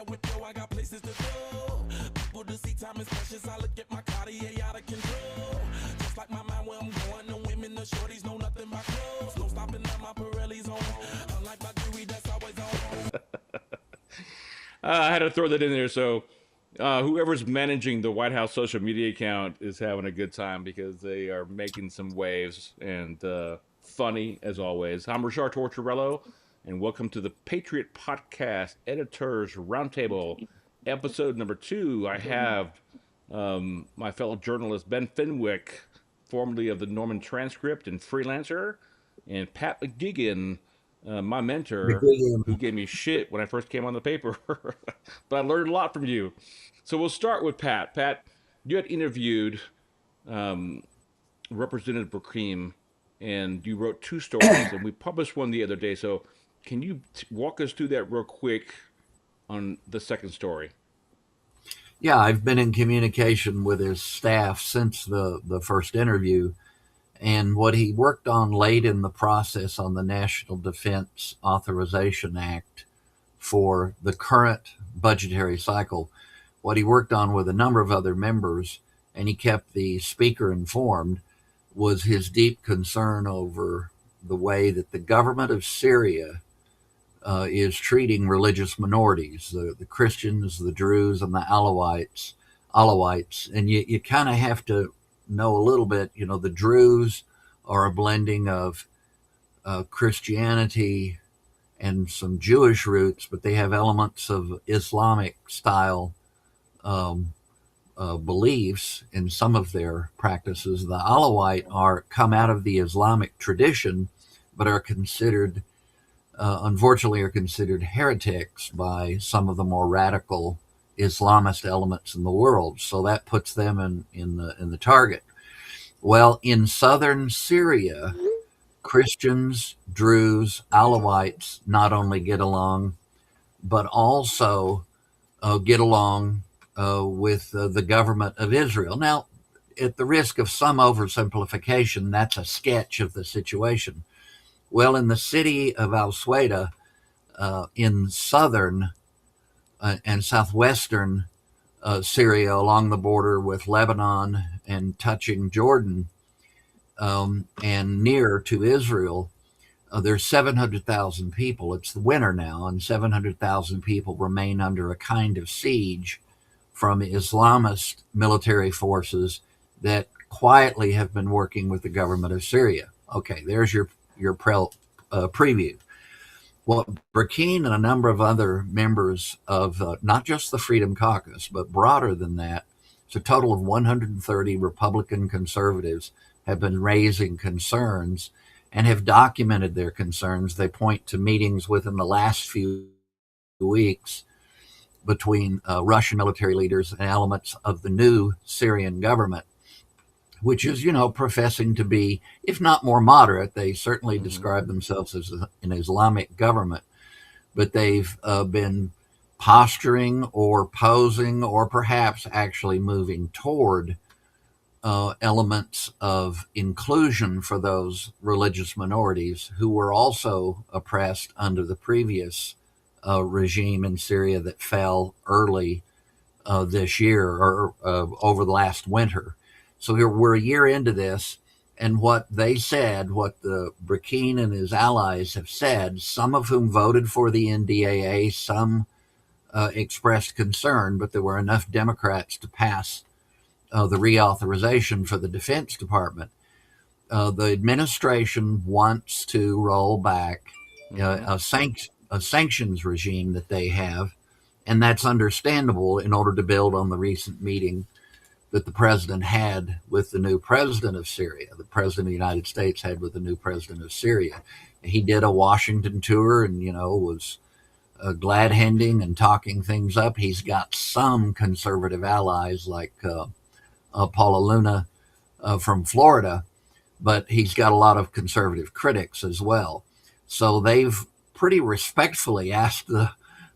with yo, I got places to go. People to see, time is precious. I look at my Cartier out of control. Just like my mind where I'm going, the women, the shorties know nothing but clothes. No stopping at my Pirelli's on. Unlike my jewelry, that's always on. I had to throw that in there. So, whoever's managing the White House social media account is having a good time because they are making some waves and funny as always. I'm Rarchar Tortorello, and welcome to the Patriot Podcast Editors Roundtable, episode number 2. I have my fellow journalist Ben Fenwick, formerly of the Norman Transcript and freelancer, and Pat McGuigan, my mentor, McGuigan. who gave me shit when I first came on the paper, but I learned a lot from you. So we'll start with Pat. Pat, you had interviewed Representative Burkeem, and you wrote 2 stories, and we published one the other day. So can you walk us through that real quick on the second story? Yeah, I've been in communication with his staff since the first interview, and what he worked on late in the process on the National Defense Authorization Act for the current budgetary cycle, what he worked on with a number of other members, and he kept the speaker informed, was his deep concern over the way that the government of Syria is treating religious minorities, the Christians, the Druze, and the Alawites. And you kind of have to know a little bit. The Druze are a blending of Christianity and some Jewish roots, but they have elements of Islamic style beliefs in some of their practices. The Alawite come out of the Islamic tradition, but are considered, unfortunately, heretics by some of the more radical Islamist elements in the world. So that puts them in the target. Well, in southern Syria, Christians, Druze, Alawites not only get along, but also get along with the government of Israel. Now, at the risk of some oversimplification, that's a sketch of the situation. Well, in the city of Al-Suwaida, in southern and southwestern Syria, along the border with Lebanon and touching Jordan, and near to Israel, there's 700,000 people. It's the winter now, and 700,000 people remain under a kind of siege from Islamist military forces that quietly have been working with the government of Syria. Okay, there's your preview. What Burkeem and a number of other members of not just the Freedom Caucus, but broader than that, it's a total of 130 Republican conservatives have been raising concerns and have documented their concerns. They point to meetings within the last few weeks between Russian military leaders and elements of the new Syrian government, which is, professing to be, if not more moderate. They certainly describe themselves as an Islamic government, but they've been posturing or posing or perhaps actually moving toward elements of inclusion for those religious minorities who were also oppressed under the previous regime in Syria that fell early this year or over the last winter. So we're a year into this, and what they said, what the Burkeem and his allies have said, some of whom voted for the NDAA, some expressed concern, but there were enough Democrats to pass the reauthorization for the Defense Department. The administration wants to roll back a sanctions regime that they have, and that's understandable in order to build on the recent meeting that the president had with the new president of Syria, the president of the United States had with the new president of Syria. He did a Washington tour and, was glad-handing and talking things up. He's got some conservative allies like Paula Luna from Florida, but he's got a lot of conservative critics as well. So they've pretty respectfully asked the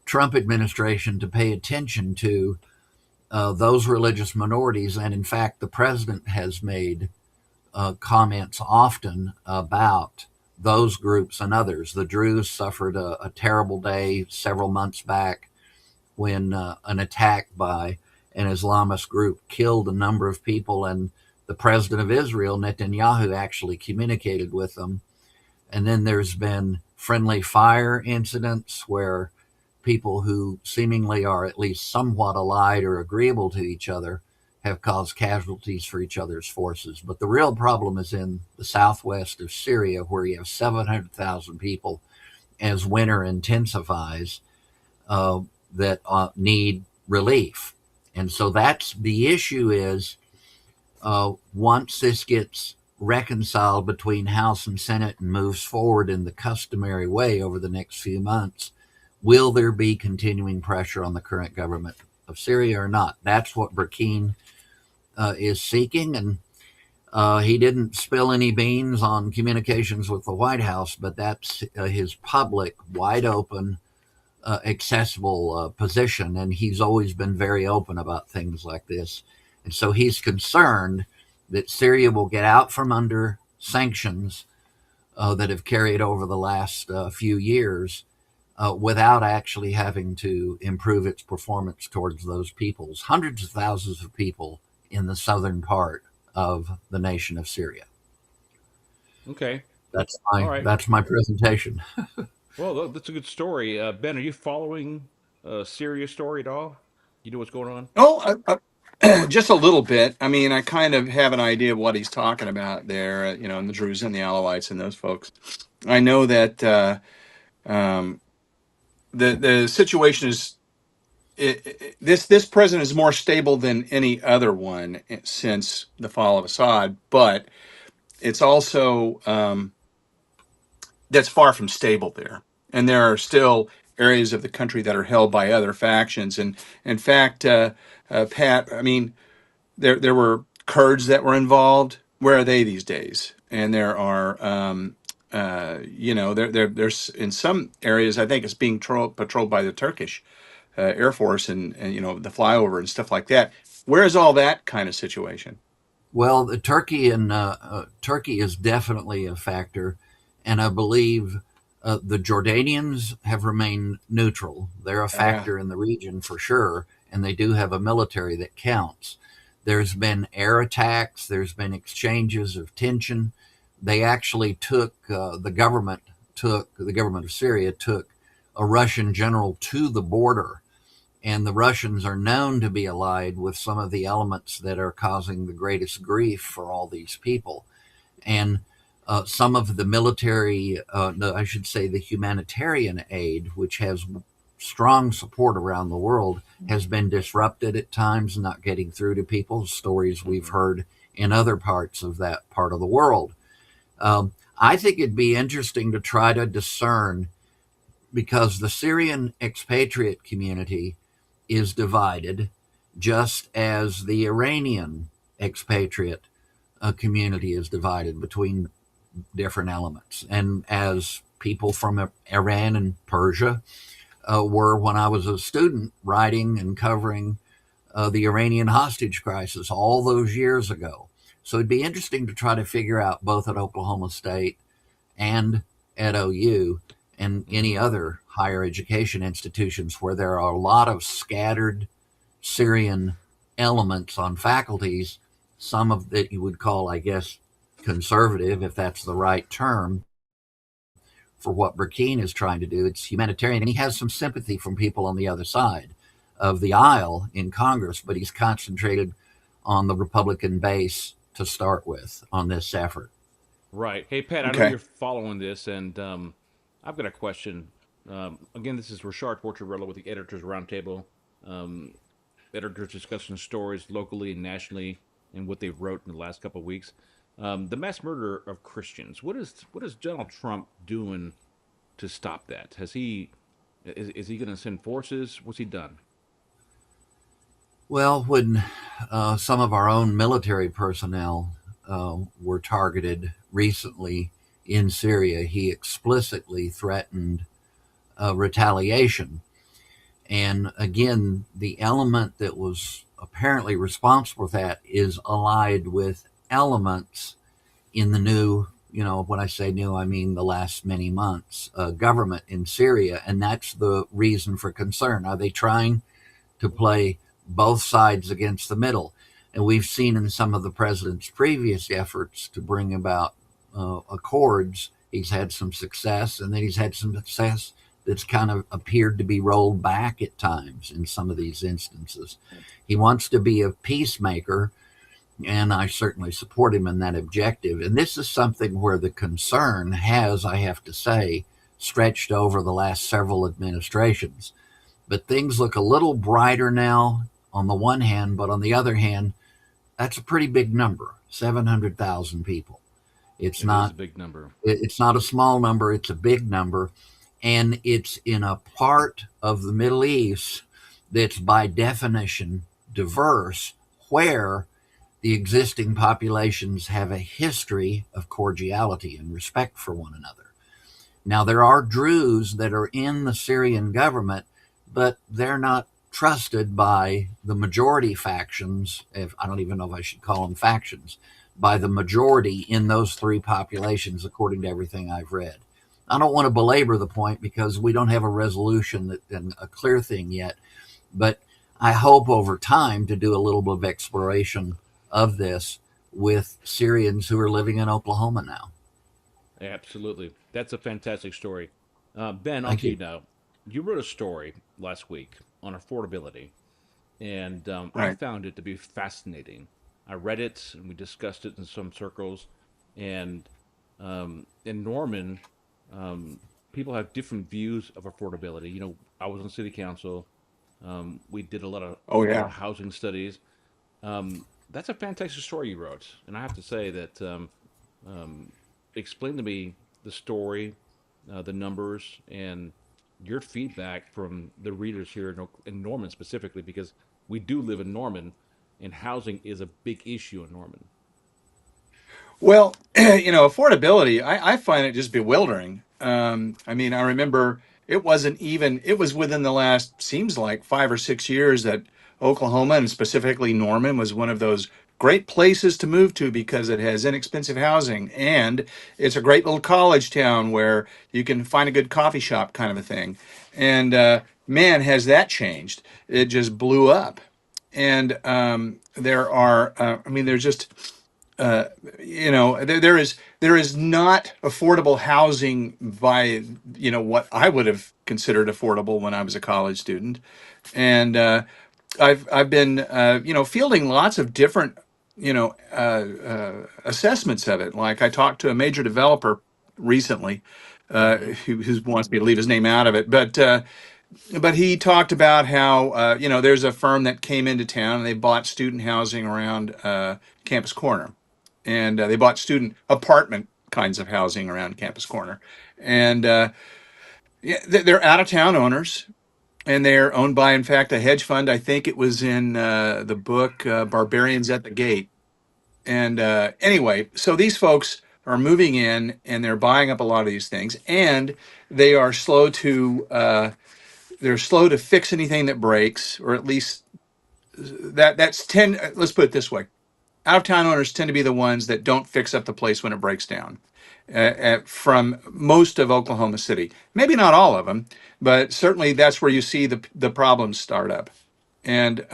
Trump administration to pay attention to those religious minorities. And in fact, the president has made comments often about those groups and others. The Druze suffered a terrible day several months back when an attack by an Islamist group killed a number of people, and the president of Israel, Netanyahu, actually communicated with them. And then there's been friendly fire incidents where people who seemingly are at least somewhat allied or agreeable to each other have caused casualties for each other's forces. But the real problem is in the southwest of Syria, where you have 700,000 people as winter intensifies that need relief. And so that's the issue is once this gets reconciled between House and Senate and moves forward in the customary way over the next few months, will there be continuing pressure on the current government of Syria or not? That's what Burkine is seeking. And he didn't spill any beans on communications with the White House, but that's his public, wide open, accessible position. And he's always been very open about things like this. And so he's concerned that Syria will get out from under sanctions that have carried over the last few years without actually having to improve its performance towards those peoples, hundreds of thousands of people in the southern part of the nation of Syria. Okay. That's right. That's my presentation. Well, that's a good story. Ben, are you following Syria story at all? You know what's going on? Oh, just a little bit. I mean, I kind of have an idea of what he's talking about there, and the Druze and the Alawites and those folks. I know that the situation is this president is more stable than any other one since the fall of Assad, but it's also that's far from stable there, and there are still areas of the country that are held by other factions. And in fact, Pat, I mean, there were Kurds that were involved. Where are they these days? And there are, there's in some areas, I think it's being patrolled by the Turkish Air Force and the flyover and stuff like that. Where is all that kind of situation? Well, Turkey is definitely a factor, and I believe the Jordanians have remained neutral. They're a factor in the region for sure, and they do have a military that counts. There's been air attacks. There's been exchanges of tension. They actually the government of Syria took a Russian general to the border, and the Russians are known to be allied with some of the elements that are causing the greatest grief for all these people. And some of the military, I should say the humanitarian aid, which has strong support around the world, has been disrupted at times, not getting through to people. Stories we've heard in other parts of that part of the world. I think it'd be interesting to try to discern, because the Syrian expatriate community is divided, just as the Iranian expatriate community is divided between different elements. And as people from Iran and Persia were when I was a student writing and covering the Iranian hostage crisis all those years ago. So it'd be interesting to try to figure out, both at Oklahoma State and at OU and any other higher education institutions where there are a lot of scattered Syrian elements on faculties, some of that you would call, I guess, conservative, if that's the right term, for what Burkine is trying to do. It's humanitarian, and he has some sympathy from people on the other side of the aisle in Congress, but he's concentrated on the Republican base to start with on this effort. Right. Hey, Pat, I know you're following this, and I've got a question. Again, this is Rarchar Tortorella with the Editors Roundtable. Editors discussing stories locally and nationally and what they wrote in the last couple of weeks. The mass murder of Christians. What is Donald Trump doing to stop that? Is he going to send forces? What's he done? Well, when some of our own military personnel were targeted recently in Syria, he explicitly threatened retaliation. And again, the element that was apparently responsible for that is allied with elements in the new, when I say new, I mean the last many months, government in Syria. And that's the reason for concern. Are they trying to play both sides against the middle. And we've seen in some of the president's previous efforts to bring about accords, he's had some success, and then he's had some success that's kind of appeared to be rolled back at times in some of these instances. He wants to be a peacemaker, and I certainly support him in that objective. And this is something where the concern has, I have to say, stretched over the last several administrations. But things look a little brighter now on the one hand, but on the other hand, that's a pretty big number, 700,000 people. It is a big number. It's not a small number, it's a big number. And it's in a part of the Middle East that's by definition diverse, where the existing populations have a history of cordiality and respect for one another. Now, there are Druze that are in the Syrian government, but they're not trusted by the majority factions, I don't even know if I should call them factions, by the majority in those three populations, according to everything I've read. I don't want to belabor the point because we don't have a resolution and a clear thing yet, but I hope over time to do a little bit of exploration of this with Syrians who are living in Oklahoma now. Absolutely. That's a fantastic story. Ben, on to you now. You wrote a story last week on affordability, and I Right. found it to be fascinating. I read it, and we discussed it in some circles. And in Norman, people have different views of affordability. You know, I was on city council. We did a lot of Oh yeah. housing studies. That's a fantastic story you wrote, and I have to say that explain to me the story, the numbers, and your feedback from the readers here in Norman specifically, because we do live in Norman, and housing is a big issue in Norman. Well, affordability, I find it just bewildering. I mean, I remember it was within the last, seems like 5 or 6 years that Oklahoma and specifically Norman was one of those great places to move to because it has inexpensive housing and it's a great little college town where you can find a good coffee shop kind of a thing. And man, has that changed. It just blew up. And there's just uh, there is not affordable housing by what I would have considered affordable when I was a college student, and I've been fielding lots of different assessments of it. Like I talked to a major developer recently Mm-hmm. who wants me to leave his name out of it, but he talked about how there's a firm that came into town and they bought student housing around Campus Corner, and they bought student apartment kinds of housing around Campus Corner, and yeah, they're out of town owners, and they're owned by, in fact, a hedge fund. I think it was in the book Barbarians at the Gate. And anyway, so these folks are moving in and they're buying up a lot of these things, and they are slow to fix anything that breaks, or at least that's 10. Let's put it this way: out of town owners tend to be the ones that don't fix up the place when it breaks down. From most of Oklahoma City, maybe not all of them, but certainly that's where you see the problems start up. And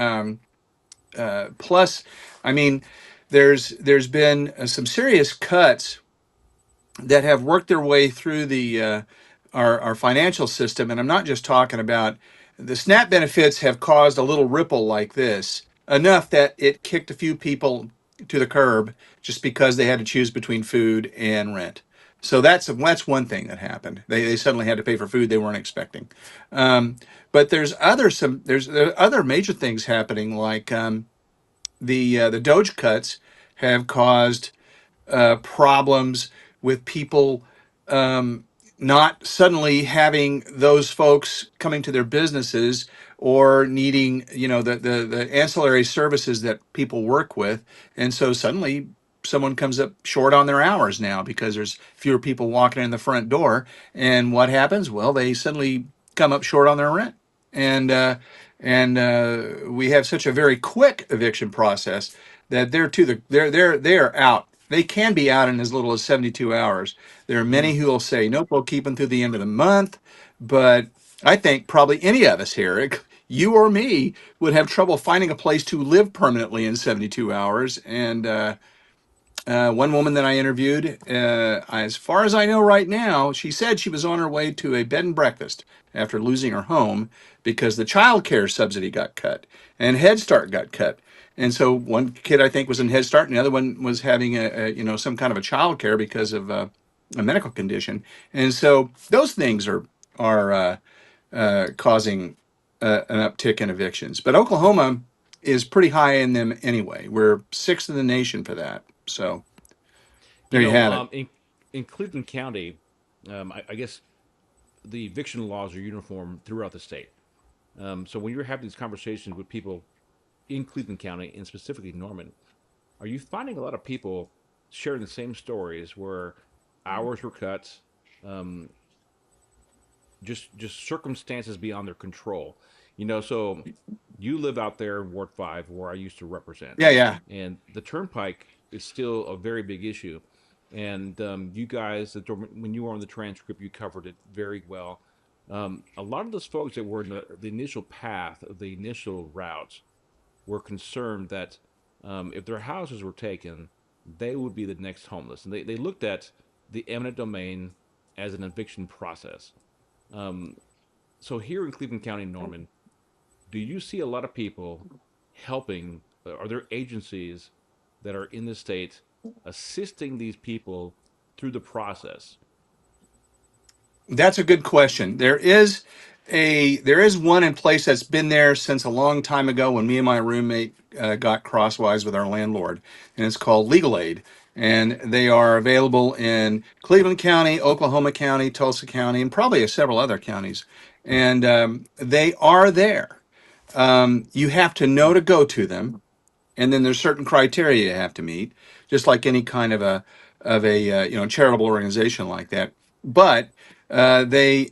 plus, I mean, there's been some serious cuts that have worked their way through our financial system, and I'm not just talking about the SNAP benefits have caused a little ripple like this, enough that it kicked a few people to the curb just because they had to choose between food and rent. So that's one thing that happened. They suddenly had to pay for food they weren't expecting. Um, but there's other major things happening, like the Doge cuts have caused problems with people not suddenly having those folks coming to their businesses or needing the ancillary services that people work with, and so suddenly someone comes up short on their hours now because there's fewer people walking in the front door, and what happens? Well, they suddenly come up short on their rent, and we have such a very quick eviction process that they're out. They can be out in as little as 72 hours. There are many who will say, nope, we'll keep them through the end of the month. But I think probably any of us here, you or me would have trouble finding a place to live permanently in 72 hours. And one woman that I interviewed, as far as I know right now, she said she was on her way to a bed and breakfast after losing her home because the child care subsidy got cut and Head Start got cut. And so one kid I think was in Head Start, and the other one was having some kind of a child care because of a medical condition. And so those things are causing an uptick in evictions. But Oklahoma is pretty high in them anyway. We're sixth in the nation for that. So You there you know, have it. in Cleveland County, I guess the eviction laws are uniform throughout the state. So when you're having these conversations with people in Cleveland County, and specifically Norman, are you finding a lot of people sharing the same stories where hours were cut, um, just circumstances beyond their control? So you live out there in Ward 5, where I used to represent, Yeah, yeah. and the turnpike is still a very big issue. And you guys, when you were on the transcript, you covered it very well. A lot of those folks that were in the initial path of the initial route were concerned that if their houses were taken, they would be the next homeless. And they looked at the eminent domain as an eviction process. Um, so here in Cleveland County, Norman, do you see a lot of people helping? Are there agencies that are in the state assisting these people through the process? That's a good question. There is one in place that's been there since a long time ago when me and my roommate got crosswise with our landlord, and it's called Legal Aid. And they are available in Cleveland County, Oklahoma County, Tulsa County, and probably several other counties. And they are there. You have to know to go to them, and then there's certain criteria you have to meet, just like any kind of a charitable organization like that. But they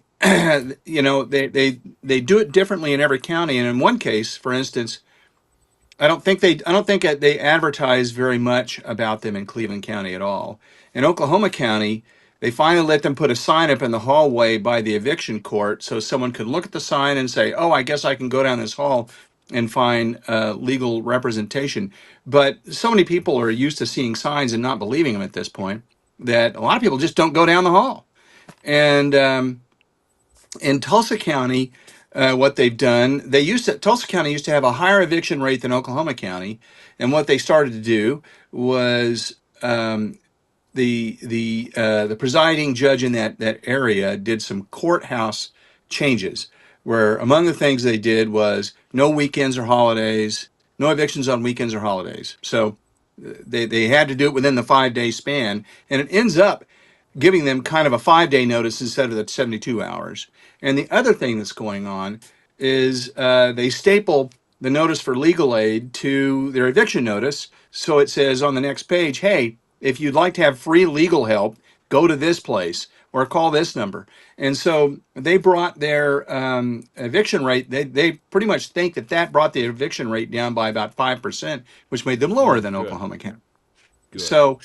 they do it differently in every county. And in one case, for instance, I don't think that they advertise very much about them in Cleveland County at all. In Oklahoma County, they finally let them put a sign up in the hallway by the eviction court so someone could look at the sign and say, "Oh, I guess I can go down this hall and find legal representation." But so many people are used to seeing signs and not believing them at this point that a lot of people just don't go down the hall. And in Tulsa County, what they've done, Tulsa County used to have a higher eviction rate than Oklahoma County, and what they started to do was the presiding judge in that area did some courthouse changes, where among the things they did was no weekends or holidays, no evictions on weekends or holidays. So they had to do it within the 5 day span, and it ends up giving them kind of a 5 day notice instead of the 72 hours. And the other thing that's going on is they staple the notice for legal aid to their eviction notice. So it says on the next page, hey, if you'd like to have free legal help, go to this place or call this number. And so they brought their eviction rate, they pretty much think that brought the eviction rate down by about 5%, which made them lower than Good, Oklahoma County. good. So,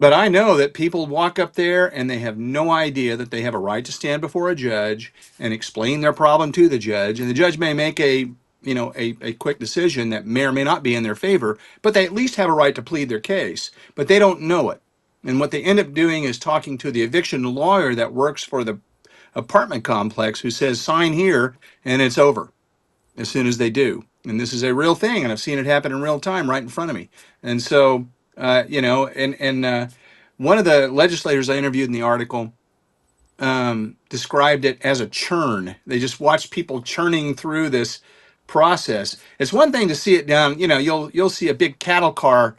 but I know that people walk up there and they have no idea that they have a right to stand before a judge and explain their problem to the judge. And the judge may make a quick decision that may or may not be in their favor, but they at least have a right to plead their case. But they don't know it. And what they end up doing is talking to the eviction lawyer that works for the apartment complex who says, sign here, and it's over as soon as they do. And this is a real thing, and I've seen it happen in real time right in front of me. And so, one of the legislators I interviewed in the article described it as a churn. They just watch people churning through this process. It's one thing to see it down. You'll see a big cattle car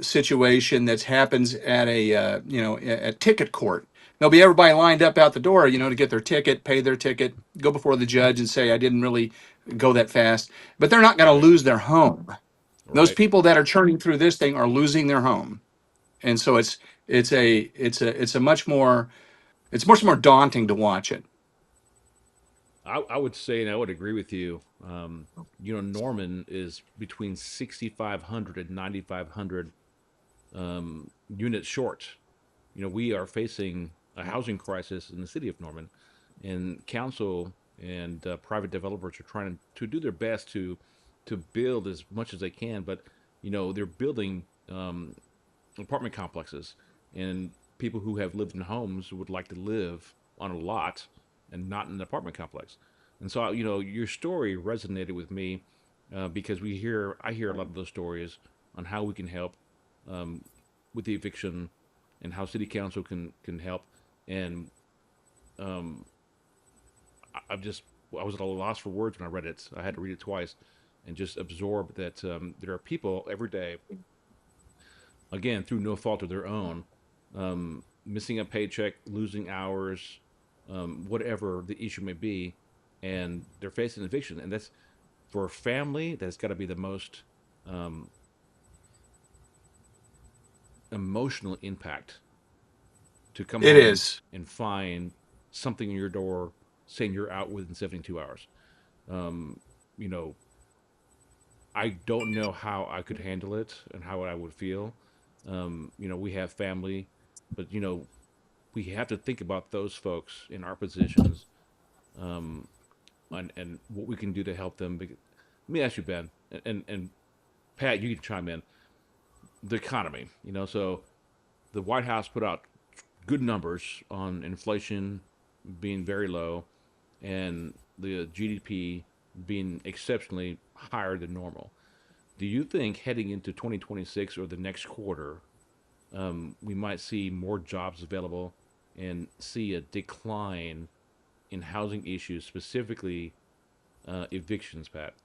situation that happens at a ticket court. There'll be everybody lined up out the door, to get their ticket, pay their ticket, go before the judge and say, I didn't really go that fast. But they're not going to Right, lose their home. Those right. people that are churning through this thing are losing their home. And so it's much more daunting to watch it. I would say, and I would agree with you. Norman is between 6,500 and 9,500 units short. We are facing a housing crisis in the city of Norman, and council and private developers are trying to do their best to build as much as they can, but they're building apartment complexes, and people who have lived in homes would like to live on a lot and not in an apartment complex. And so, your story resonated with me because I hear a lot of those stories on how we can help with the eviction and how city council can help. And um, I just I was at a loss for words when I read it. I had to read it twice and just absorb that there are people every day, again through no fault of their own, missing a paycheck, losing hours, whatever the issue may be, and they're facing eviction, and that's for a family that's got to be the most um, emotional impact to come It home is. and find something in your door saying you're out within 72 hours. Um, you know, I don't know how I could handle it and how I would feel. We have family, but we have to think about those folks in our positions, um, and what we can do to help them. Let me ask you, Ben, and Pat, you can chime in. The economy, so the White House put out good numbers on inflation being very low and the GDP being exceptionally higher than normal. Do you think heading into 2026 or the next quarter, we might see more jobs available and see a decline in housing issues, specifically evictions, Pat?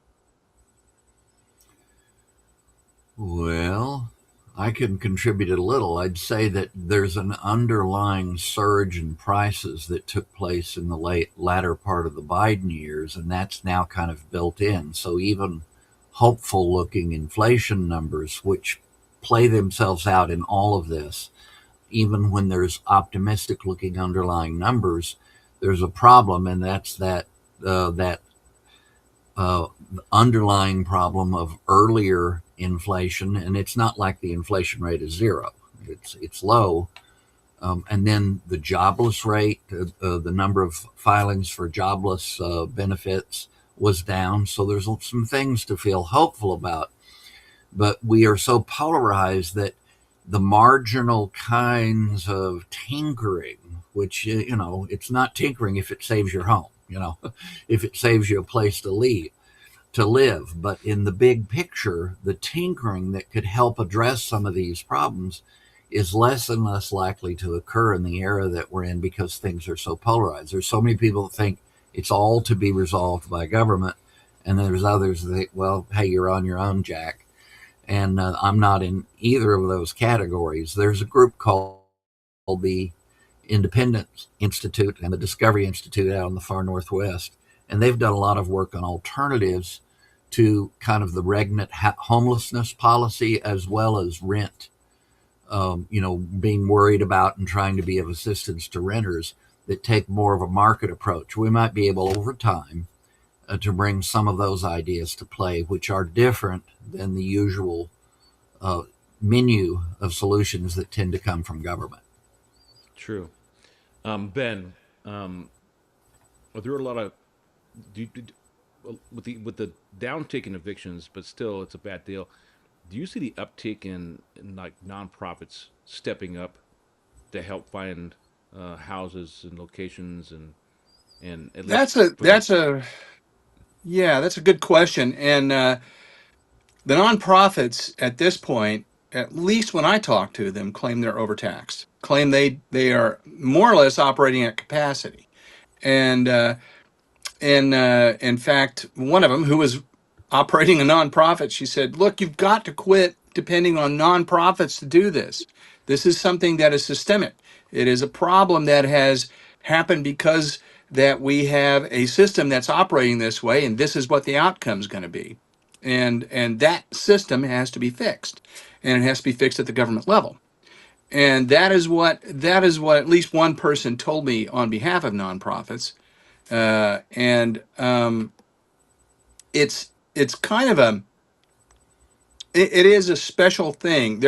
Well, I can contribute a little. I'd say that there's an underlying surge in prices that took place in the latter part of the Biden years, and that's now kind of built in. So even hopeful looking inflation numbers, which play themselves out in all of this, even when there's optimistic looking underlying numbers, there's a problem, and that's that uh, underlying problem of earlier inflation, and it's not like the inflation rate is zero; it's low. And then the jobless rate, the number of filings for jobless benefits was down. So there's some things to feel hopeful about. But we are so polarized that the marginal kinds of tinkering, which, it's not tinkering if it saves your home, if it saves you a place to live. But in the big picture, the tinkering that could help address some of these problems is less and less likely to occur in the era that we're in because things are so polarized. There's so many people that think it's all to be resolved by government, and there's others that think, well, hey, you're on your own, Jack. And I'm not in either of those categories. There's a group called the Independence Institute and the Discovery Institute out in the far Northwest, and they've done a lot of work on alternatives to kind of the regnant homelessness policy as well as rent, being worried about and trying to be of assistance to renters that take more of a market approach. We might be able over time to bring some of those ideas to play, which are different than the usual uh, menu of solutions that tend to come from government. True. Ben, are there a lot of with the downtick in evictions, but still it's a bad deal. Do you see the uptick in like nonprofits stepping up to help find houses and locations and at least That's a for the that's a yeah, that's a good question. And the nonprofits at this point, at least when I talk to them, claim they're overtaxed. Claim they are more or less operating at capacity. And in fact, one of them who was operating a nonprofit, she said, "Look, you've got to quit depending on nonprofits to do this. This is something that is systemic. It is a problem that has happened because that we have a system that's operating this way, and this is what the outcome is going to be. And that system has to be fixed, and it has to be fixed at the government level." And that is what at least one person told me on behalf of nonprofits. And it's kind of it is a special thing.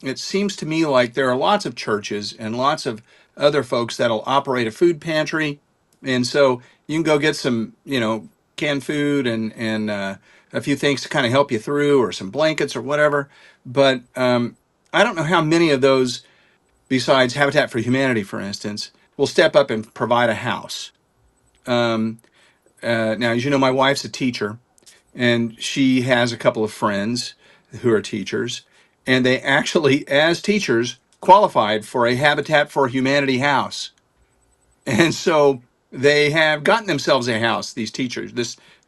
It seems to me like there are lots of churches and lots of other folks that'll operate a food pantry, and so you can go get some, canned food and a few things to kind of help you through, or some blankets or whatever. But I don't know how many of those, besides Habitat for Humanity, for instance, will step up and provide a house. Now, as you know, my wife's a teacher, and she has a couple of friends who are teachers, and they actually, as teachers, qualified for a Habitat for Humanity house. And so they have gotten themselves a house. These teachers,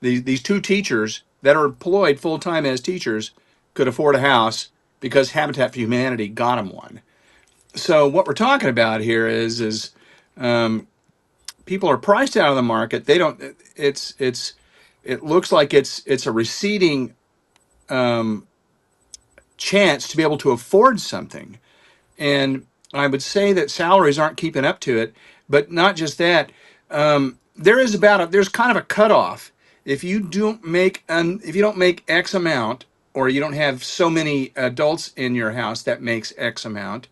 these two teachers that are employed full time as teachers, could afford a house because Habitat for Humanity got them one. So what we're talking about here is um, people are priced out of the market. They don't. It looks like it's a receding um, chance to be able to afford something. And I would say that salaries aren't keeping up to it. But not just that, there's kind of a cutoff. If you if you don't make X amount, or you don't have so many adults in your house that makes X amount,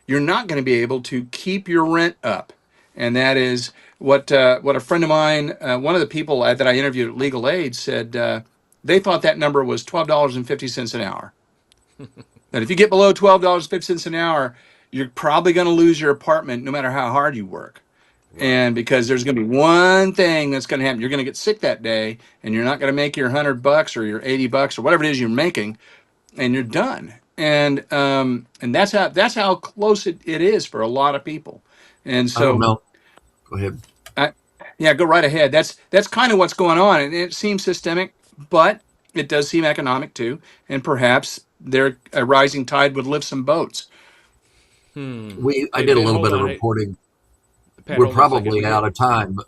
you're not going to be able to keep your rent up. And that is what a friend of mine, one of the people that I interviewed at Legal Aid, said. They thought that number was $12.50 an hour. That if you get below $12.50 an hour, you're probably going to lose your apartment no matter how hard you work. Right. And because there's going to be one thing that's going to happen, you're going to get sick that day, and you're not going to make your $100 or your $80 or whatever it is you're making, and you're done. And that's how close it is for a lot of people. And I don't so, know. Go ahead. I, yeah, go right ahead. That's kind of what's going on, and it seems systemic, but it does seem economic too. And perhaps a rising tide would lift some boats. I Hey did a Ben, little hold bit of on. Hey, reporting. Pat, We're hold on a second. probably out of time, but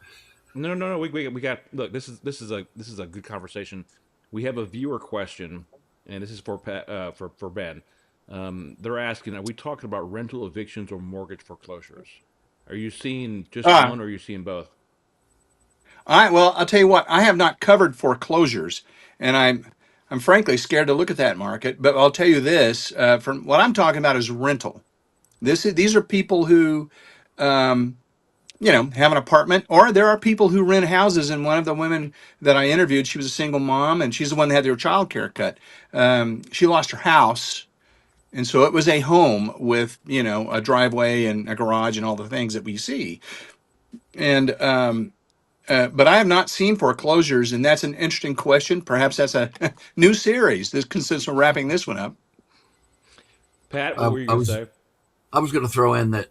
No. We got. Look, this is a good conversation. We have a viewer question, and this is for Pat, for Ben. They're asking: are we talking about rental evictions or mortgage foreclosures? Are you seeing just Ah, one, or are you seeing both? I'll tell you what, I have not covered foreclosures, and I'm frankly scared to look at that market. But I'll tell you this: from what I'm talking about is rental. These are people who, um, have an apartment, or there are people who rent houses. And one of the women that I interviewed, she was a single mom, and she's the one that had their child care cut. She lost her house, and so it was a home with, a driveway and a garage and all the things that we see. And but I have not seen foreclosures, and that's an interesting question. Perhaps that's a new series. Since we're wrapping this one up. Pat, what I, were you I gonna was say? I was going to throw in that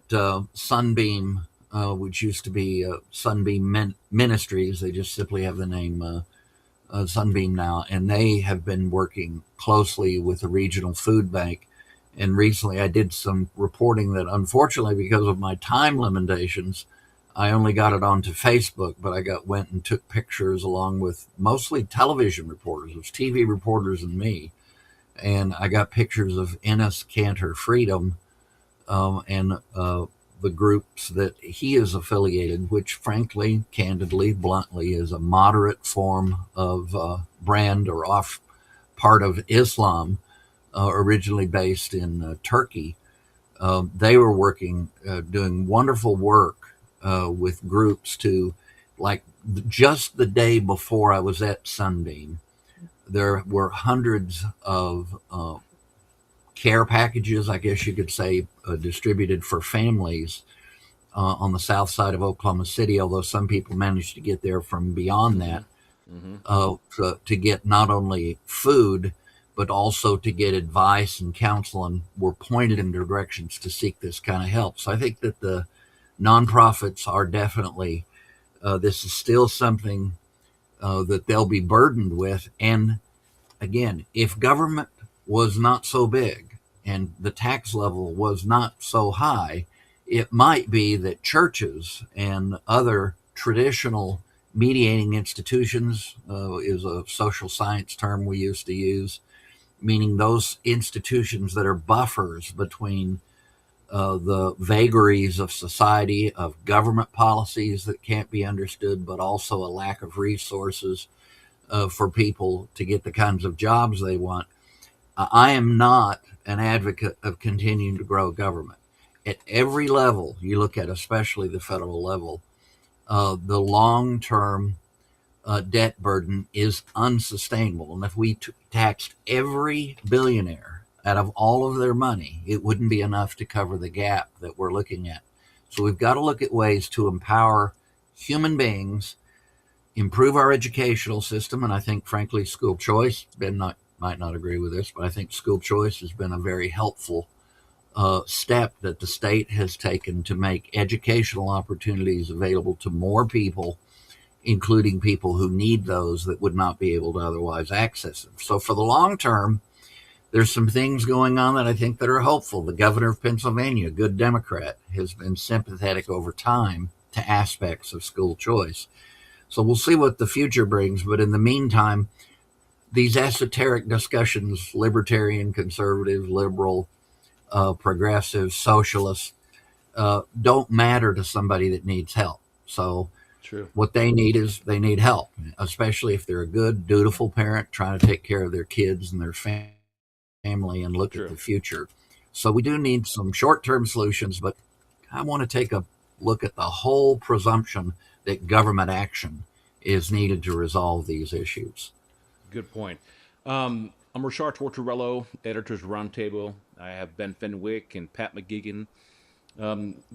Sunbeam, which used to be Sunbeam Ministries, they just simply have the name Sunbeam now, and they have been working closely with the regional food bank. And recently, I did some reporting that, unfortunately, because of my time limitations, I only got it onto Facebook. But went and took pictures along with mostly television reporters. It was TV reporters and me, and I got pictures of Ennis Cantor Freedom and the groups that he is affiliated, which frankly, candidly, bluntly, is a moderate form of brand or off part of Islam, originally based in Turkey. They were working, doing wonderful work with groups to, like, just the day before I was at Sunbeam, there were hundreds of care packages, I guess you could say, distributed for families on the south side of Oklahoma City, although some people managed to get there from beyond Mm-hmm. that, Mm-hmm. to get not only food, but also to get advice and counsel, and were pointed in directions to seek this kind of help. So I think that the nonprofits are definitely, this is still something that they'll be burdened with. And again, if government was not so big and the tax level was not so high, it might be that churches and other traditional mediating institutions, is a social science term we used to use, meaning those institutions that are buffers between the vagaries of society, of government policies that can't be understood, but also a lack of resources for people to get the kinds of jobs they want. I am not an advocate of continuing to grow government. At every level you look at, especially the federal level, the long-term debt burden is unsustainable. And if we taxed every billionaire out of all of their money, it wouldn't be enough to cover the gap that we're looking at. So we've got to look at ways to empower human beings, improve our educational system, and I think, frankly, school choice, might not agree with this, but I think school choice has been a very helpful step that the state has taken to make educational opportunities available to more people, including people who need those that would not be able to otherwise access them. So for the long term, there's some things going on that I think that are hopeful. The governor of Pennsylvania, a good Democrat, has been sympathetic over time to aspects of school choice. So we'll see what the future brings. But in the meantime, these esoteric discussions, libertarian, conservative, liberal, progressive, socialist, don't matter to somebody that needs help. So True. what they need help, especially if they're a good, dutiful parent trying to take care of their kids and their family and look at the future. So we do need some short-term solutions, but I want to take a look at the whole presumption that government action is needed to resolve these issues. Good point. I'm Rarchar Tortorello, editors Roundtable. I have Ben Fenwick and Pat McGuigan.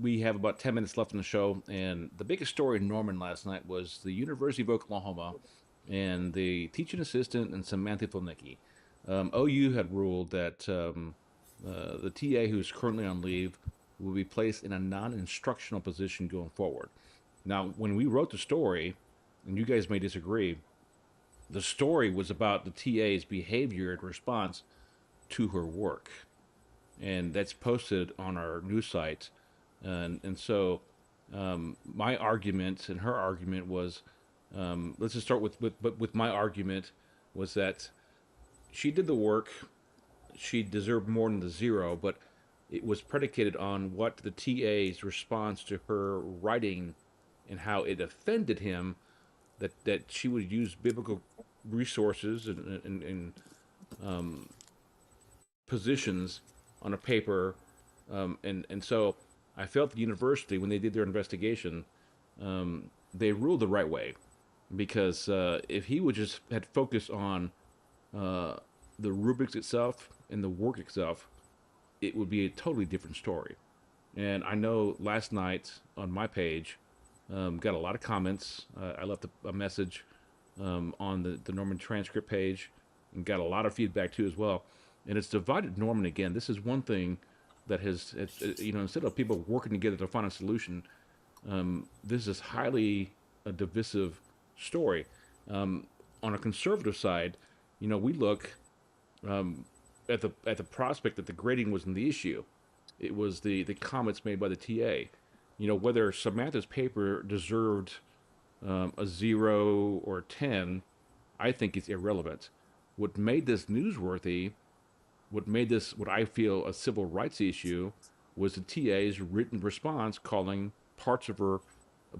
We have about 10 minutes left in the show, and the biggest story in Norman last night was the University of Oklahoma and the teaching assistant and Samantha Fulnecky. OU had ruled that the TA who's currently on leave will be placed in a non-instructional position going forward. Now, when we wrote the story, and you guys may disagree, the story was about the TA's behavior in response to her work, and that's posted on our news site. And so my argument and her argument was, let's just start with my argument was that she did the work, she deserved more than the zero, but it was predicated on what the TA's response to her writing and how it offended him, that she would use biblical resources and positions on a paper, and so I felt the university, when they did their investigation, they ruled the right way, because if he would just had focused on the rubrics itself and the work itself, it would be a totally different story. And I know last night on my page, got a lot of comments. I left a message on the Norman transcript page and got a lot of feedback too as well. And it's divided Norman again. This is one thing that has, instead of people working together to find a solution, this is highly a divisive story. On a conservative side, we look at the prospect that the grading wasn't the issue. It was the comments made by the TA. Whether Samantha's paper deserved a 0 or a 10, I think is irrelevant. What made this newsworthy, what made this what I feel a civil rights issue, was the TA's written response calling parts of her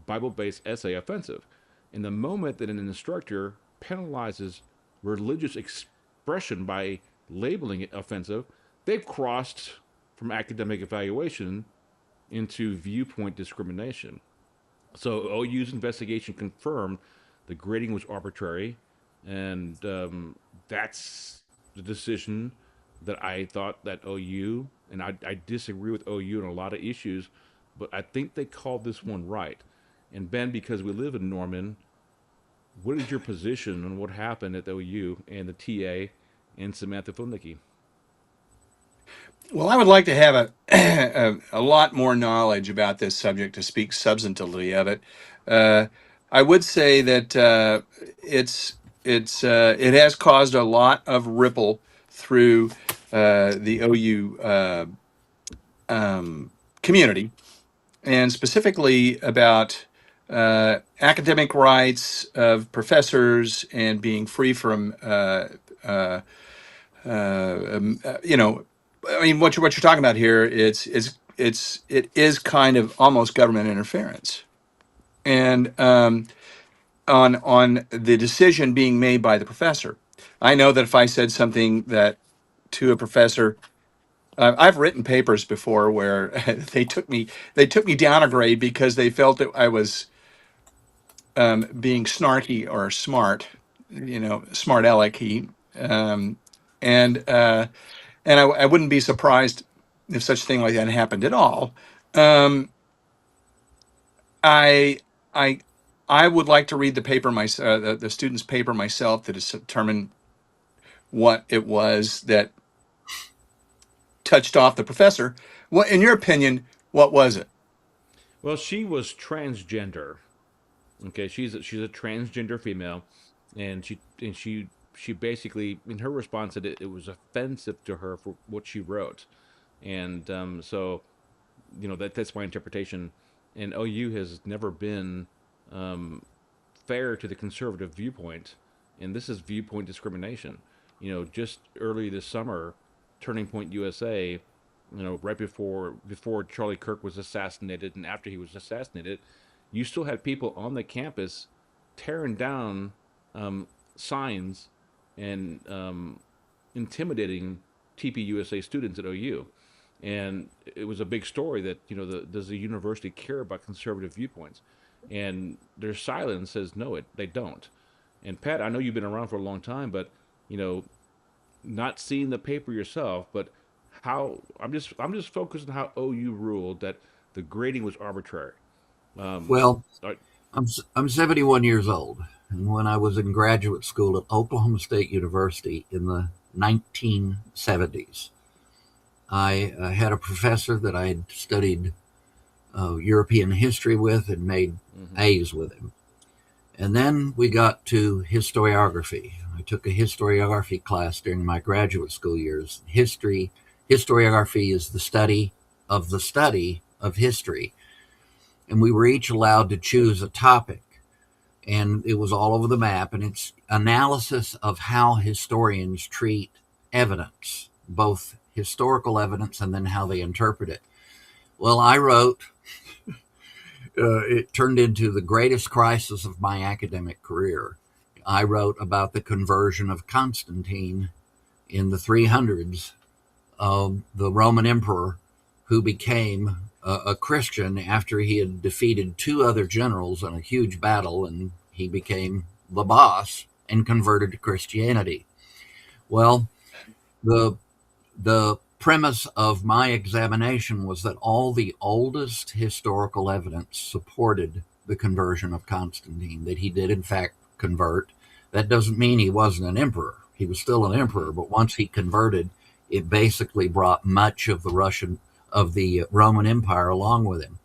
Bible-based essay offensive. And the moment that an instructor penalizes religious expression by labeling it offensive, they've crossed from academic evaluation into viewpoint discrimination. So OU's investigation confirmed the grading was arbitrary, and that's the decision that I thought that OU, and I disagree with OU on a lot of issues, but I think they called this one right. And Ben, because we live in Norman, what is your position on what happened at OU and the TA and Samantha Fulnecky? Well, I would like to have a lot more knowledge about this subject to speak substantively of it. I would say that it has caused a lot of ripple through the OU community, and specifically about academic rights of professors and being free from I mean, what you're talking about here, it is kind of almost government interference, and on the decision being made by the professor. I know that if I said something that to a professor, I've written papers before where they took me down a grade because they felt that I was being snarky or smart, smart alecky, and I wouldn't be surprised if such thing like that happened at all. Um, I I I would like to read the paper the student's paper myself to determine what it was that touched off the professor. What, in your opinion, what was it? Well, she was transgender. Okay, she's a transgender female, and she basically, in her response, said it was offensive to her for what she wrote, and so that's my interpretation. And OU has never been fair to the conservative viewpoint, and this is viewpoint discrimination. Just early this summer, Turning Point USA, right before Charlie Kirk was assassinated, and after he was assassinated, you still had people on the campus tearing down signs and intimidating TPUSA students at OU. And it was a big story that does the university care about conservative viewpoints? And their silence says no, they don't. And Pat, I know you've been around for a long time, but you know, not seeing the paper yourself, but how I'm just focused on how OU ruled that the grading was arbitrary. Um, Well, I- I'm 71 years old, and when I was in graduate school at Oklahoma State University in the 1970s, I had a professor that I had studied European history with and made mhm. A's with him. And then we got to historiography. I took a historiography class during my graduate school years. Historiography is the study of history. And we were each allowed to choose a topic. And it was all over the map. And it's analysis of how historians treat evidence, both historical evidence and then how they interpret it. Well, I wrote, it turned into the greatest crisis of my academic career. I wrote about the conversion of Constantine in the 300s, the Roman emperor who became a Christian after he had defeated two other generals in a huge battle, and he became the boss and converted to Christianity. Well, the the premise of my examination was that all the oldest historical evidence supported the conversion of Constantine, that he did in fact convert. That doesn't mean he wasn't an emperor. He was still an emperor, but once he converted, it basically brought much of the Roman Empire along with him.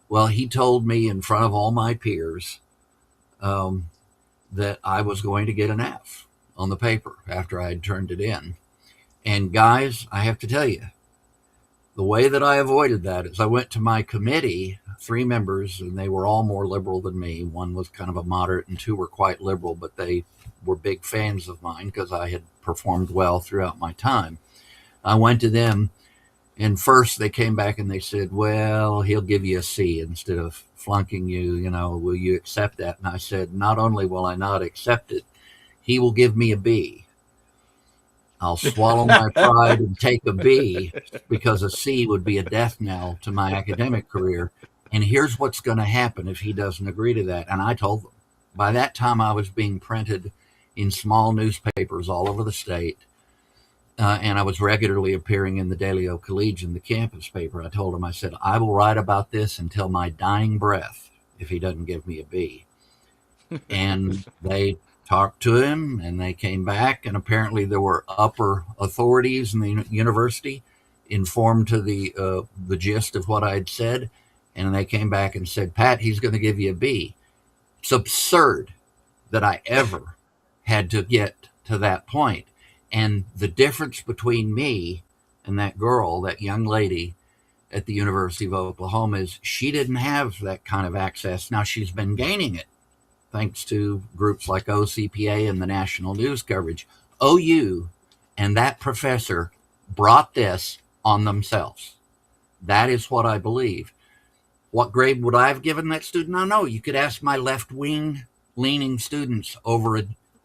Well, he told me in front of all my peers um, that I was going to get an F on the paper after I had turned it in. And guys, I have to tell you, the way that I avoided that is I went to my committee, 3 members, and they were all more liberal than me. One was kind of a moderate and 2 were quite liberal, but they were big fans of mine because I had performed well throughout my time. I went to them, and first they came back and they said, well, he'll give you a C instead of flunking you, will you accept that? And I said, not only will I not accept it, he will give me a B. I'll swallow my pride and take a B because a C would be a death knell to my academic career. And here's what's going to happen if he doesn't agree to that. And I told them. By that time, I was being printed in small newspapers all over the state. And I was regularly appearing in the Daily Collegian, the campus paper. I told him, I said, I will write about this until my dying breath if he doesn't give me a B. And they talked to him, and they came back, and apparently there were upper authorities in the university informed to the gist of what I had said, and they came back and said, Pat, he's going to give you a B. It's absurd that I ever had to get to that point. And the difference between me and that girl, that young lady at the University of Oklahoma, is she didn't have that kind of access. Now she's been gaining it thanks to groups like OCPA and the national news coverage. OU and that professor brought this on themselves. That is what I believe. What grade would I have given that student? I know. You could ask my left-wing leaning students over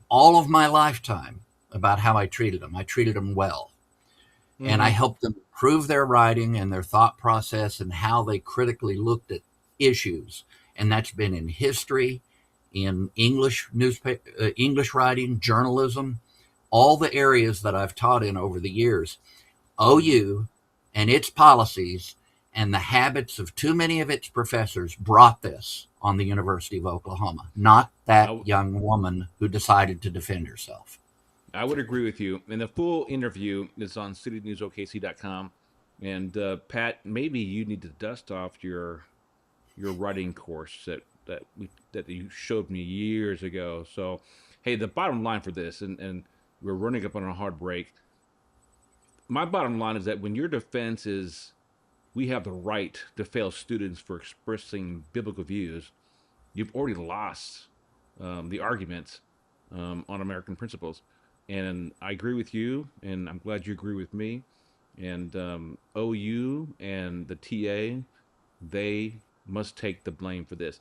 all of my lifetime about how I treated them. I treated them well. And I Mm-hmm. helped them improve their writing and their thought process and how they critically looked at issues. And that's been in history, in English newspaper, English writing, journalism, all the areas that I've taught in over the years. OU and its policies and the habits of too many of its professors brought this on the University of Oklahoma, not that young woman who decided to defend herself. I would agree with you. And the full interview is on citynewsokc.com. And Pat, maybe you need to dust off your writing course that you showed me years ago. So, hey, the bottom line for this, and we're running up on a hard break. My bottom line is that when your defense is we have the right to fail students for expressing biblical views, you've already lost the argument on American principles. And I agree with you, and I'm glad you agree with me. And OU and the TA, they must take the blame for this.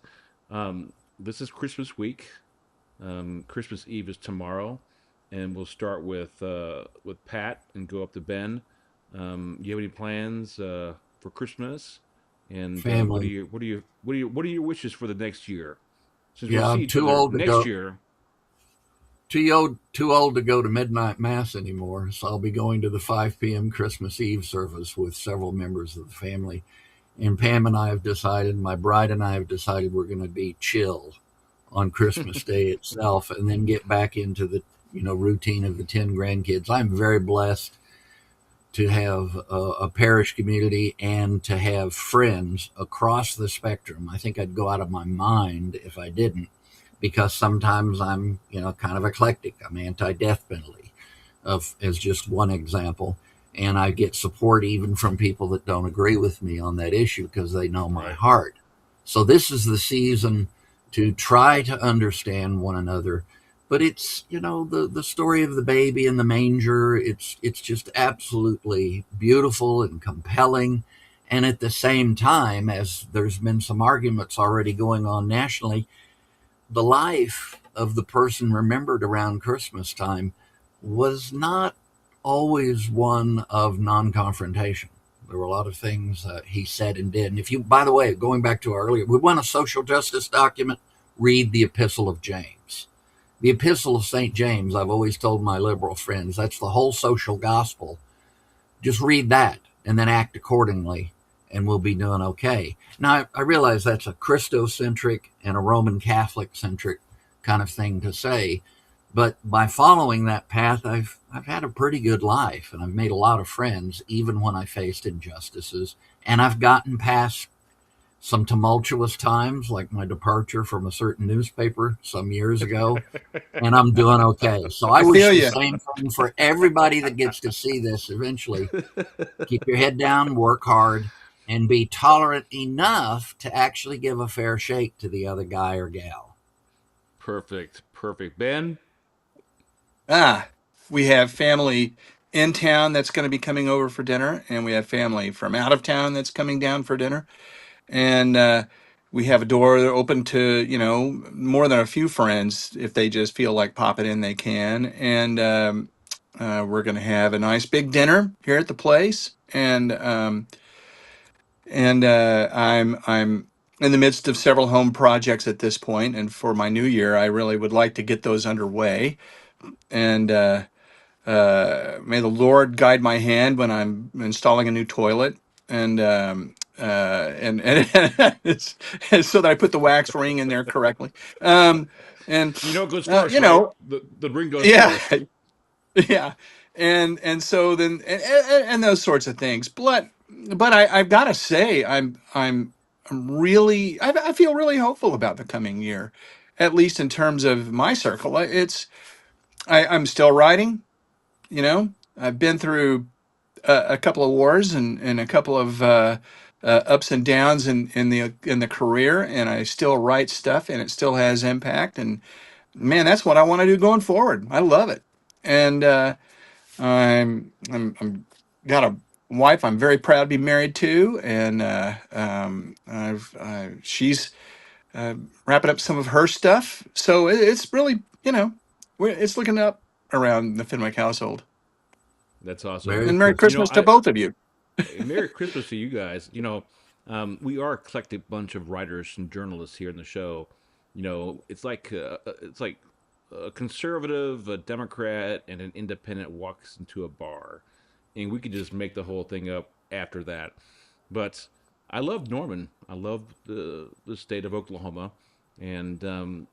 This is Christmas week. Christmas Eve is tomorrow, and we'll start with Pat and go up to Ben. You have any plans for Christmas? And Family. what are your wishes for the next year? Since Yeah, we'll see I'm each too other old to next go. year. Too old to go to midnight mass anymore, so I'll be going to the 5 p.m. Christmas Eve service with several members of the family. And Pam and I have decided, my bride and I have decided, we're going to be chill on Christmas Day itself, and then get back into the routine of the 10 grandkids. I'm very blessed to have a parish community and to have friends across the spectrum. I think I'd go out of my mind if I didn't, because sometimes I'm, kind of eclectic. I'm anti-death penalty, as just one example. And I get support even from people that don't agree with me on that issue because they know my heart. So this is the season to try to understand one another. But it's, the story of the baby in the manger. It's just absolutely beautiful and compelling. And at the same time, as there's been some arguments already going on nationally, the life of the person remembered around Christmas time was not always one of non-confrontation. There were a lot of things he said and did. And if you, by the way, going back to earlier, we want a social justice document, read the Epistle of James. The Epistle of St. James, I've always told my liberal friends, that's the whole social gospel. Just read that and then act accordingly, and we'll be doing okay. Now, I realize that's a Christocentric and a Roman Catholic-centric kind of thing to say, but by following that path, I've had a pretty good life, and I've made a lot of friends, even when I faced injustices, and I've gotten past some tumultuous times, like my departure from a certain newspaper some years ago, and I'm doing okay. So I wish the same thing for everybody that gets to see this eventually. Keep your head down, work hard, and be tolerant enough to actually give a fair shake to the other guy or gal. Perfect. Ben? We have family in town that's going to be coming over for dinner, and we have family from out of town that's coming down for dinner. And we have a door open to, more than a few friends. If they just feel like popping in, they can. And we're going to have a nice big dinner here at the place. And I'm in the midst of several home projects at this point, and for my new year, I really would like to get those underway. And may the Lord guide my hand when I'm installing a new toilet, and it's so that I put the wax ring in there correctly. And it goes first, right? The ring goes first. Yeah, and so then and those sorts of things. But I've got to say I'm really I feel really hopeful about the coming year, at least in terms of my circle. I'm still writing. I've been through a couple of wars and a couple of ups and downs in the career, and I still write stuff, and it still has impact. And man, that's what I want to do going forward. I love it, and I'm got a wife I'm very proud to be married to, and she's wrapping up some of her stuff. So it's really it's looking up around the Fenwick household. That's awesome. Merry And Merry Christmas. Christmas to both of you. Merry Christmas to you guys. We are a eclectic bunch of writers and journalists here in the show, it's like a conservative, a Democrat, and an independent walks into a bar, and we could just make the whole thing up after that. But I love Norman. I love the state of Oklahoma, and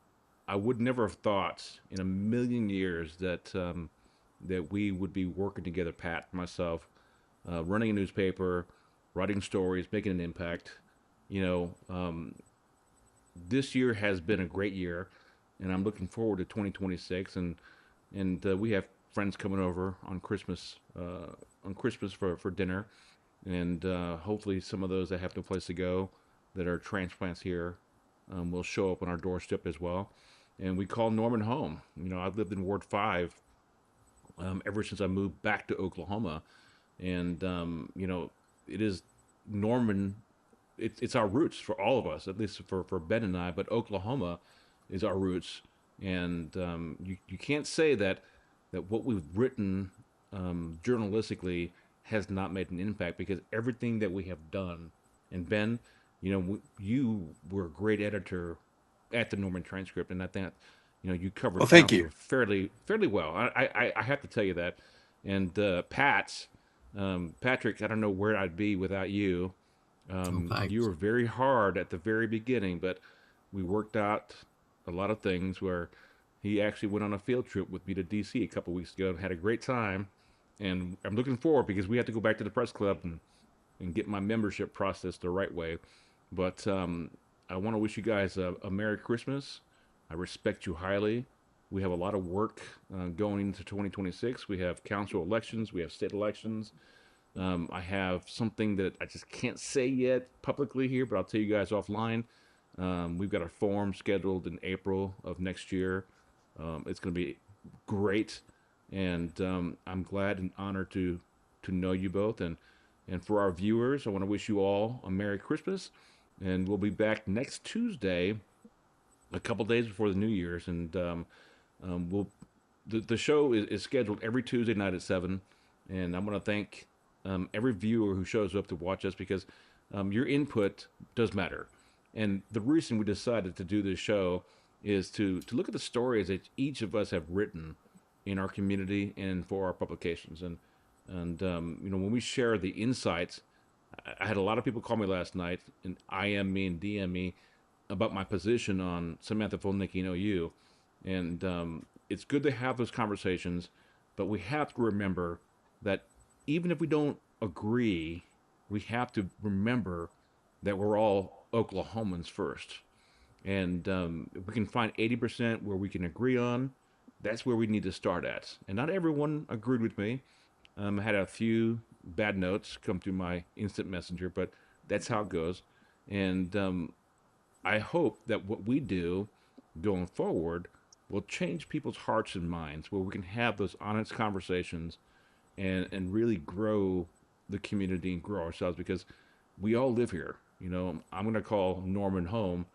I would never have thought in a million years that we would be working together, Pat, myself, running a newspaper, writing stories, making an impact. You know, this year has been a great year, and I'm looking forward to 2026. And we have friends coming over on Christmas for dinner, and hopefully some of those that have no place to go that are transplants here will show up on our doorstep as well. And we call Norman home. I've lived in Ward 5 ever since I moved back to Oklahoma, and it is Norman. It's our roots for all of us, at least for Ben and I. But Oklahoma is our roots, and you can't say that what we've written journalistically has not made an impact, because everything that we have done. And Ben, you were a great editor at the Norman Transcript, and I think you covered Well, thank council you. fairly well. I have to tell you that. And Patrick, I don't know where I'd be without you. Oh, You thanks. were very hard at the very beginning, but we worked out a lot of things where he actually went on a field trip with me to DC a couple weeks ago and had a great time. And I'm looking forward, because we have to go back to the press club and get my membership process the right way. But I want to wish you guys a Merry Christmas. I respect you highly. We have a lot of work going into 2026. We have council elections, we have state elections. I have something that I just can't say yet publicly here, but I'll tell you guys offline. We've got a forum scheduled in April of next year. It's going to be great, and I'm glad and honored to know you both. And for our viewers, I want to wish you all a Merry Christmas, and we'll be back next Tuesday, a couple days before the New Year's, and we'll the show is scheduled every Tuesday night at 7, and I'm going to thank every viewer who shows up to watch us, because your input does matter. And the reason we decided to do this show is to look at the stories that each of us have written in our community and for our publications. And when we share the insights, I had a lot of people call me last night and IM me and DM me about my position on Samantha Fulnecky OU. And it's good to have those conversations, but we have to remember that even if we don't agree, we have to remember that we're all Oklahomans first. And if we can find 80% where we can agree on, that's where we need to start at. And not everyone agreed with me. I had a few bad notes come through my instant messenger, but that's how it goes. And I hope that what we do going forward will change people's hearts and minds, where we can have those honest conversations and really grow the community and grow ourselves, because we all live here. I'm going to call Norman home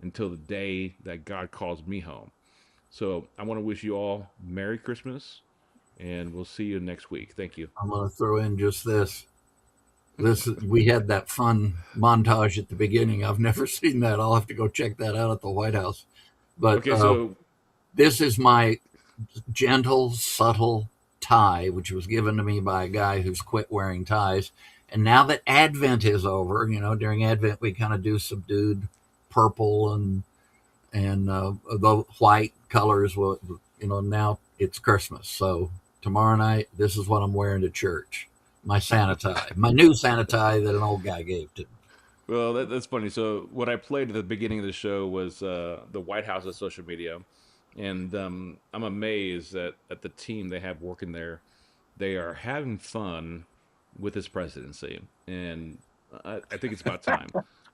until the day that God calls me home. So I want to wish you all Merry Christmas, and we'll see you next week. Thank you. I'm going to throw in just this. We had that fun montage at the beginning. I've never seen that. I'll have to go check that out at the White House. But Okay, so this is my gentle, subtle tie, which was given to me by a guy who's quit wearing ties. And now that Advent is over, during Advent we kind of do subdued purple and the white colors. Well, now it's Christmas, so tomorrow night this is what I'm wearing to church. My Santa tie, my new Santa tie that an old guy gave to me. well, that's funny. So what I played at the beginning of the show was the White House's social media, and I'm amazed at the team they have working there. They are having fun with this presidency, and I think it's about time.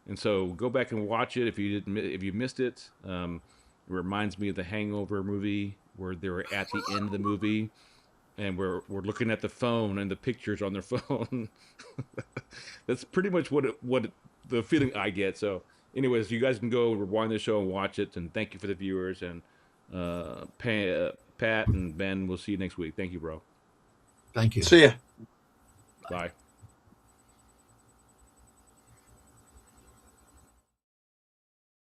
And so go back and watch it if you missed it. It reminds me of the Hangover movie, where they were at the end of the movie and we're looking at the phone and the pictures on their phone. That's pretty much what the feeling I get. So, anyways, you guys can go rewind the show and watch it. And thank you for the viewers. And Pat and Ben, we'll see you next week. Thank you, bro. Thank you. See ya. Bye.